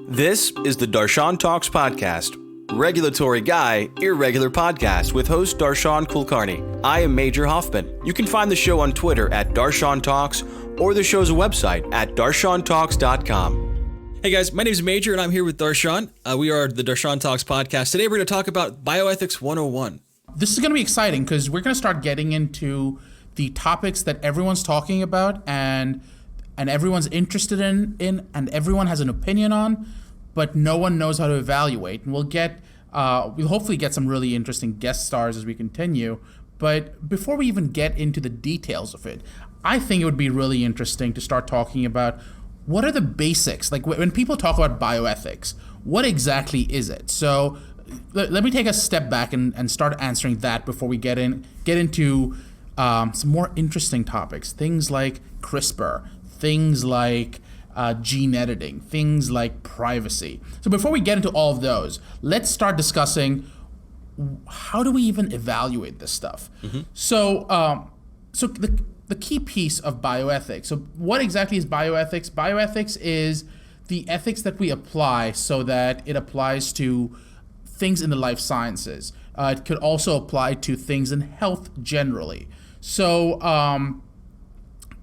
This is the Darshan Talks podcast. Regulatory guy, irregular podcast with host Darshan Kulkarni. I am Major Hoffman. You can find the show on Twitter at Darshan Talks or the show's website at darshantalks.com. Hey guys, my name is Major and I'm here with Darshan. We are the Darshan Talks podcast. Today we're going to talk about Bioethics 101. This is going to be exciting because we're going to start getting into the topics that everyone's talking about and everyone's interested in and everyone has an opinion on, but no one knows how to evaluate. And we'll hopefully get some really interesting guest stars as we continue. But before we even get into the details of it, I think it would be really interesting to start talking about what are the basics? Like when people talk about bioethics, what exactly is it? So let me take a step back and start answering that before we get into some more interesting topics. Things like CRISPR, things like gene editing, things like privacy. So before we get into all of those, let's start discussing how do we even evaluate this stuff? Mm-hmm. So the key piece of bioethics. So what exactly is bioethics? Bioethics is the ethics that we apply so that it applies to things in the life sciences. It could also apply to things in health generally. So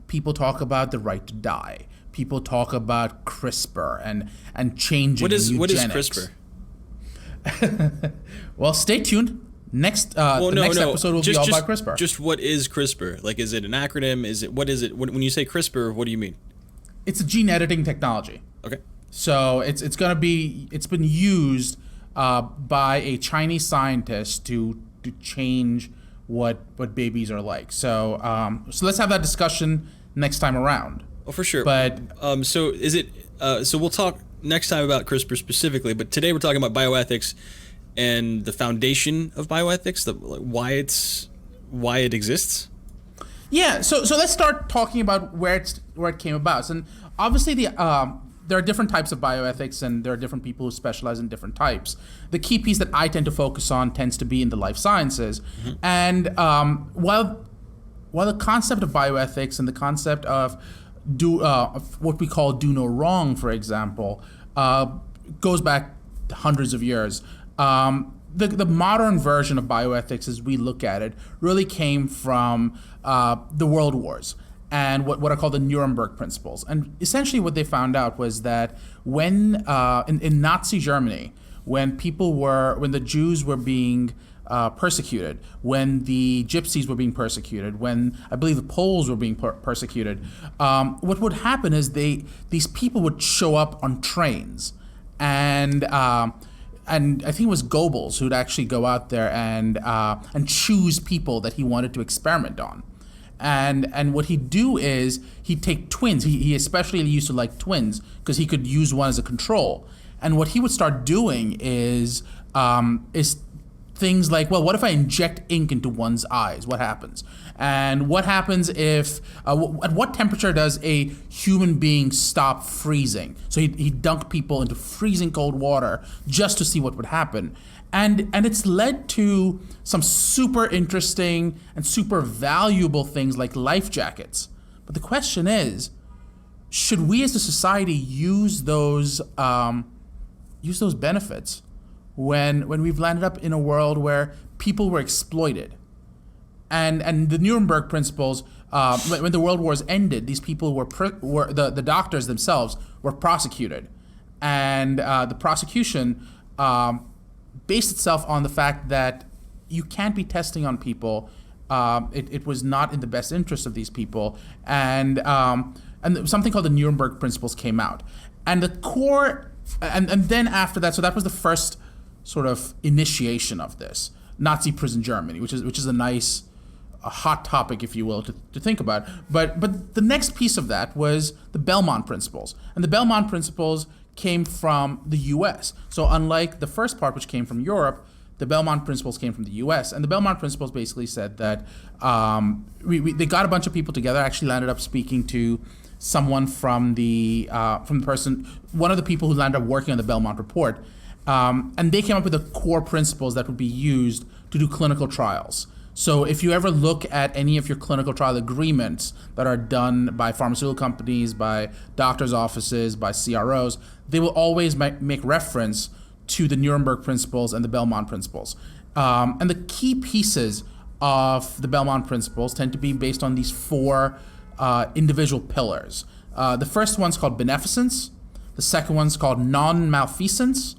people talk about the right to die. People talk about CRISPR and changing eugenics. What is CRISPR? Well, stay tuned. Next episode will be all about CRISPR. Just what is CRISPR? Like, is it an acronym? What is it? When you say CRISPR, what do you mean? It's a gene editing technology. Okay. So it's been used by a Chinese scientist to change what babies are like. So let's have that discussion next time around. Oh, for sure. But so is it? So we'll talk next time about CRISPR specifically. But today we're talking about bioethics and the foundation of bioethics, why it exists. Yeah. So let's start talking about where it came about. And obviously there are different types of bioethics, and there are different people who specialize in different types. The key piece that I tend to focus on tends to be in the life sciences. Mm-hmm. And while the concept of bioethics and the concept of what we call do no wrong, for example, goes back hundreds of years, the modern version of bioethics, as we look at it, really came from the World Wars and what are called the Nuremberg principles. And essentially what they found out was that when in Nazi Germany, when the Jews were being persecuted, when the Gypsies were being persecuted, when I believe the Poles were being persecuted, what would happen is these people would show up on trains, and I think it was Goebbels who'd actually go out there and choose people that he wanted to experiment on. And what he'd do is he'd take twins. He especially used to like twins because he could use one as a control. And what he would start doing is things like, well, what if I inject ink into one's eyes? What happens? And what happens if, at what temperature does a human being stop freezing? So he'd dunk people into freezing cold water just to see what would happen. And it's led to some super interesting and super valuable things like life jackets. But the question is, should we as a society use those benefits when we've landed up in a world where people were exploited? And the Nuremberg principles, when the World Wars ended, these people were the doctors themselves were prosecuted, and the prosecution based itself on the fact that you can't be testing on people. It was not in the best interest of these people, and something called the Nuremberg principles came out, and the core, and then after that, so that was the first sort of initiation of this Nazi prison Germany, which is a hot topic, if you will, to think about. But the next piece of that was the Belmont principles, and the Belmont principles came from the U.S. So unlike the first part, which came from Europe, the Belmont principles came from the U.S. And the Belmont principles basically said that they got a bunch of people together. Actually, landed up speaking to someone from the person, one of the people who landed up working on the Belmont report. And they came up with the core principles that would be used to do clinical trials. So if you ever look at any of your clinical trial agreements that are done by pharmaceutical companies, by doctors' offices, by CROs, they will always make reference to the Nuremberg principles and the Belmont principles. And the key pieces of the Belmont principles tend to be based on these four individual pillars. The first one's called beneficence. The second one's called non-malfeasance.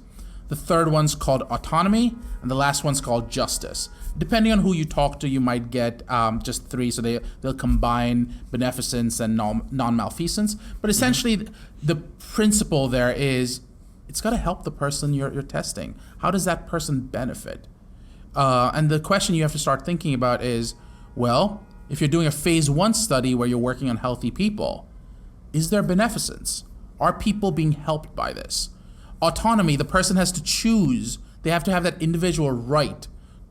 The third one's called autonomy. And the last one's called justice. Depending on who you talk to, you might get just three. So they'll combine beneficence and non-malfeasance. But essentially, the principle there is it's got to help the person you're testing. How does that person benefit? And the question you have to start thinking about is, well, if you're doing a phase 1 study where you're working on healthy people, is there beneficence? Are people being helped by this? Autonomy, the person has to choose. They have to have that individual right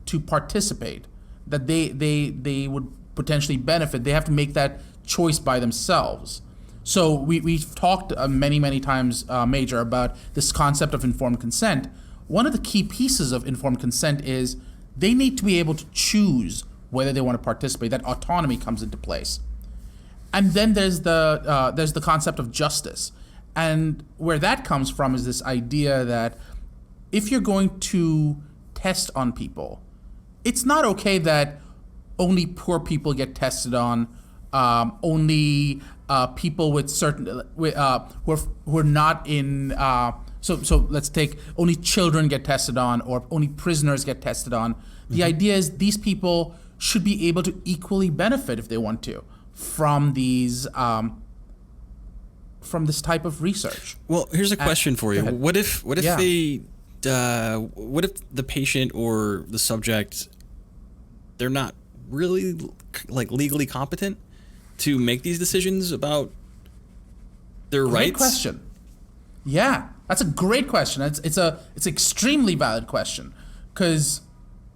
to participate, that they would potentially benefit. They have to make that choice by themselves. So we've talked many times, Major, about this concept of informed consent. One of the key pieces of informed consent is they need to be able to choose whether they want to participate. That autonomy comes into place. And then there's the concept of justice. And where that comes from is this idea that if you're going to test on people, it's not okay that only poor people get tested on, only people with certain who are not in. So let's take only children get tested on, or only prisoners get tested on. The idea is these people should be able to equally benefit if they want to from these. From this type of research. Well, here's a question for you. What if Yeah. what if the patient or the subject, they're not really like legally competent to make these decisions about their rights? Great question. Yeah, that's a great question. It's an extremely valid question, because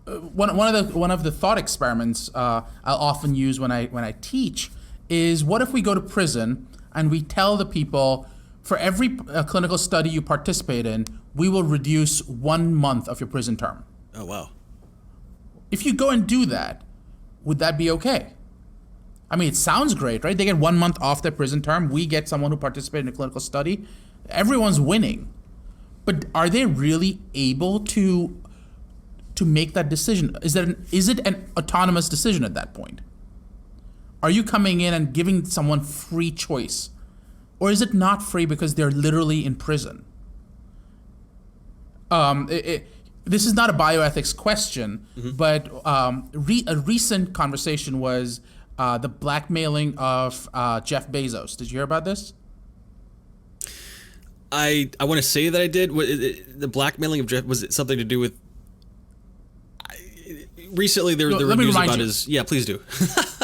one of the thought experiments I'll often use when I teach is, what if we go to prison and we tell the people, for every clinical study you participate in, we will reduce 1 month of your prison term. Oh, wow. If you go and do that, would that be okay? I mean, it sounds great, right? They get 1 month off their prison term. We get someone who participated in a clinical study. Everyone's winning. But are they really able to make that decision? Is it an autonomous decision at that point? Are you coming in and giving someone free choice? Or is it not free because they're literally in prison? This is not a bioethics question, but a recent conversation was the blackmailing of Jeff Bezos. Did you hear about this? I want to say that I did. The blackmailing of Jeff, was it something to do with? Recently, there were news about his. Yeah, please do.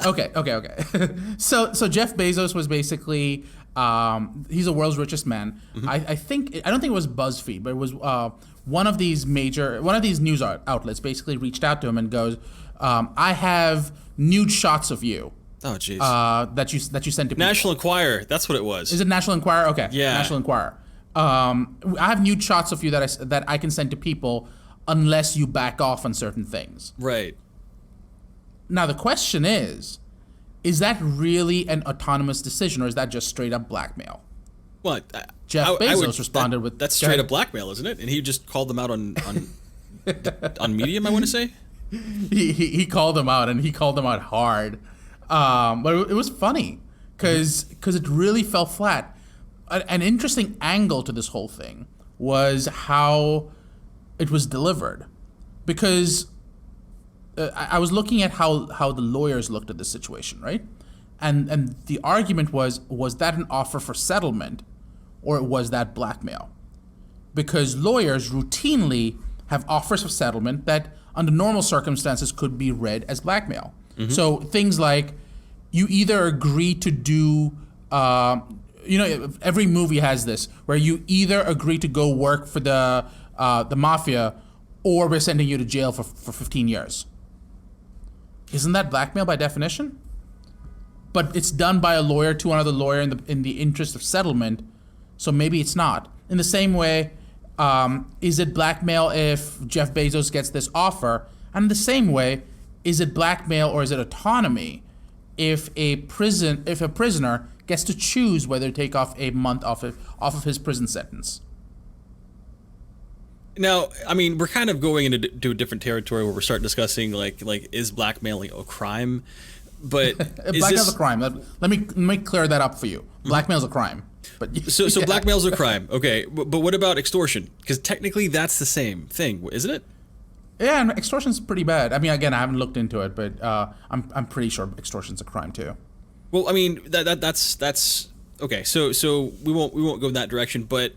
Okay. So Jeff Bezos was basically he's the world's richest man. I don't think it was BuzzFeed, but it was one of these news outlets basically reached out to him and goes, I have nude shots of you. Oh, jeez. That you sent to people. National Enquirer. That's what it was. Is it National Enquirer? Okay. Yeah. National Enquirer. I have nude shots of you that I can send to people unless you back off on certain things. Right. Now the question is that really an autonomous decision, or is that just straight up blackmail? What? Jeff Bezos responded with... That's straight up blackmail, isn't it? And he just called them out on on Medium, I want to say? He called them out, and he called them out hard. But it was funny, because it really fell flat. An interesting angle to this whole thing was how it was delivered, because I was looking at how the lawyers looked at this situation, right? And the argument was that an offer for settlement, or was that blackmail? Because lawyers routinely have offers for settlement that under normal circumstances could be read as blackmail. So things like, you either agree to do, every movie has this, where you either agree to go work for the mafia, or we're sending you to jail for 15 years. Isn't that blackmail by definition? But it's done by a lawyer to another lawyer in the interest of settlement, so maybe it's not. In the same way, is it blackmail if Jeff Bezos gets this offer? And in the same way, is it blackmail or is it autonomy if a prisoner gets to choose whether to take off a month off of his prison sentence? Now, I mean, we're kind of going into a different territory where we're starting discussing like is blackmailing a crime? But blackmail's a crime. Let me clear that up for you. Blackmail's a crime. But so blackmail's a crime. Okay, but what about extortion? Because technically that's the same thing, isn't it? Yeah, and extortion's pretty bad. I mean, again, I haven't looked into it, but I'm pretty sure extortion's a crime too. Well, I mean that's okay. So we won't go in that direction. But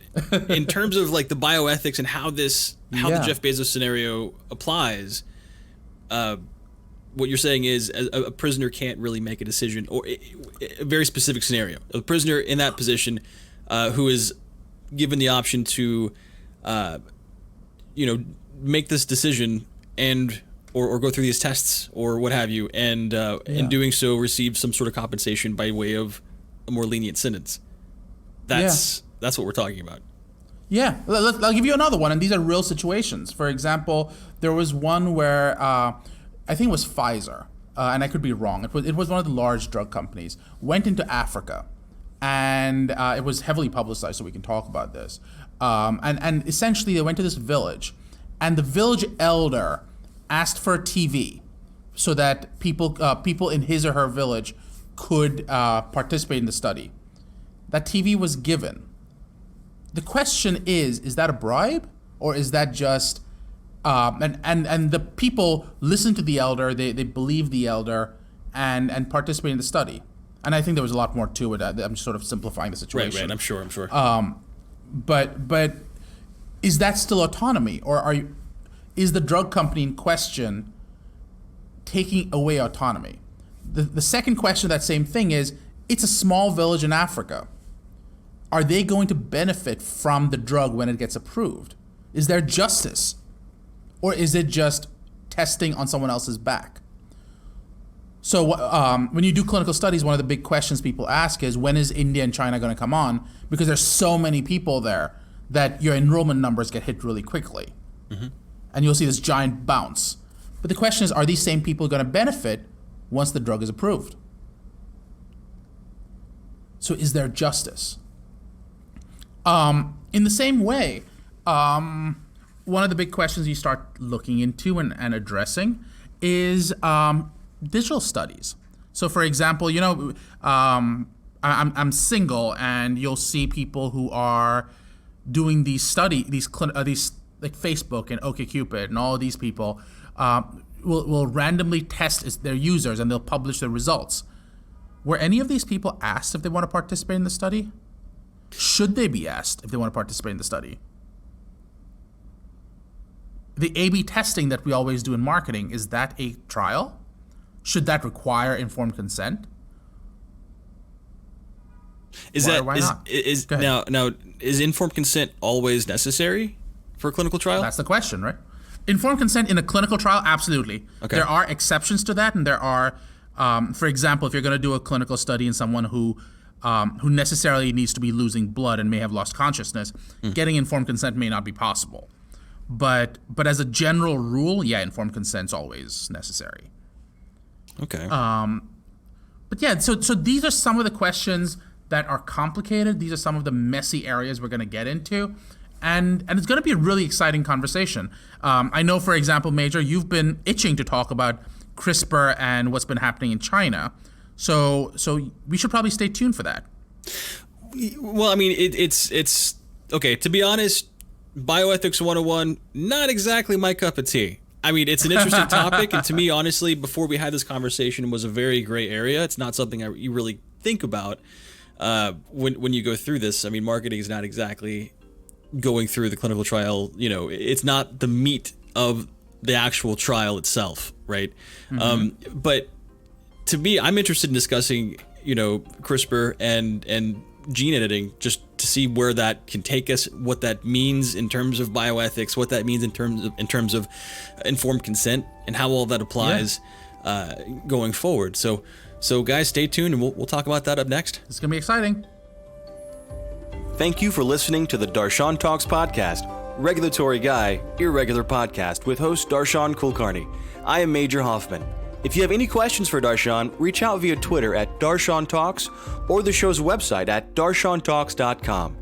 in terms of like the bioethics and how the Jeff Bezos scenario applies, what you're saying is a prisoner can't really make a decision, or a very specific scenario. A prisoner in that position who is given the option to, make this decision and or go through these tests or what have you, and in doing so receive some sort of compensation by way of a more lenient sentence. That's what we're talking about. Yeah, I'll give you another one, and these are real situations. For example, there was one where I think it was Pfizer, and I could be wrong. It was one of the large drug companies, went into Africa, and it was heavily publicized, so we can talk about this. And essentially, they went to this village, and the village elder asked for a TV so that people in his or her village could participate in the study. That TV was given. The question is that a bribe, or is that just and the people listen to the elder, they believe the elder, and participate in the study? And I think there was a lot more to it. I'm just sort of simplifying the situation. Right. I'm sure. But is that still autonomy, or is the drug company in question taking away autonomy? The second question of that same thing is, it's a small village in Africa. Are they going to benefit from the drug when it gets approved? Is there justice? Or is it just testing on someone else's back? So when you do clinical studies, one of the big questions people ask is, when is India and China going to come on? Because there's so many people there that your enrollment numbers get hit really quickly. Mm-hmm. And you'll see this giant bounce. But the question is, are these same people going to benefit once the drug is approved? So is there justice? In the same way, one of the big questions you start looking into and addressing is digital studies. So, for example, I'm single, and you'll see people who are doing these like Facebook and OkCupid and all of these people will randomly test their users, and they'll publish their results. Were any of these people asked if they want to participate in the study? Should they be asked if they want to participate in the study? The A/B testing that we always do in marketing, is that a trial? Should that require informed consent? Why not? Now is informed consent always necessary for a clinical trial? That's the question, right? Informed consent in a clinical trial, absolutely. Okay. There are exceptions to that, and there are, for example, if you're going to do a clinical study in someone who necessarily needs to be losing blood and may have lost consciousness, getting informed consent may not be possible. But as a general rule, yeah, informed consent's always necessary. Okay. But yeah, so these are some of the questions that are complicated. These are some of the messy areas we're going to get into. And it's going to be a really exciting conversation. I know, for example, Major, you've been itching to talk about CRISPR and what's been happening in China. So we should probably stay tuned for that. Well, I mean, it's okay. To be honest, Bioethics 101, not exactly my cup of tea. I mean, it's an interesting topic, and to me, honestly, before we had this conversation, it was a very gray area. It's not something you really think about when you go through this. I mean, marketing is not exactly going through the clinical trial. It's not the meat of the actual trial itself, right? Mm-hmm. But to me, I'm interested in discussing, CRISPR and gene editing, just to see where that can take us, what that means in terms of bioethics, what that means in terms of informed consent, and how all that applies going forward. So guys, stay tuned, and we'll talk about that up next. It's gonna be exciting. Thank you for listening to the Darshan Talks podcast, regulatory guy, irregular podcast with host Darshan Kulkarni. I am Major Hoffman. If you have any questions for Darshan, reach out via Twitter at Darshan Talks or the show's website at darshantalks.com.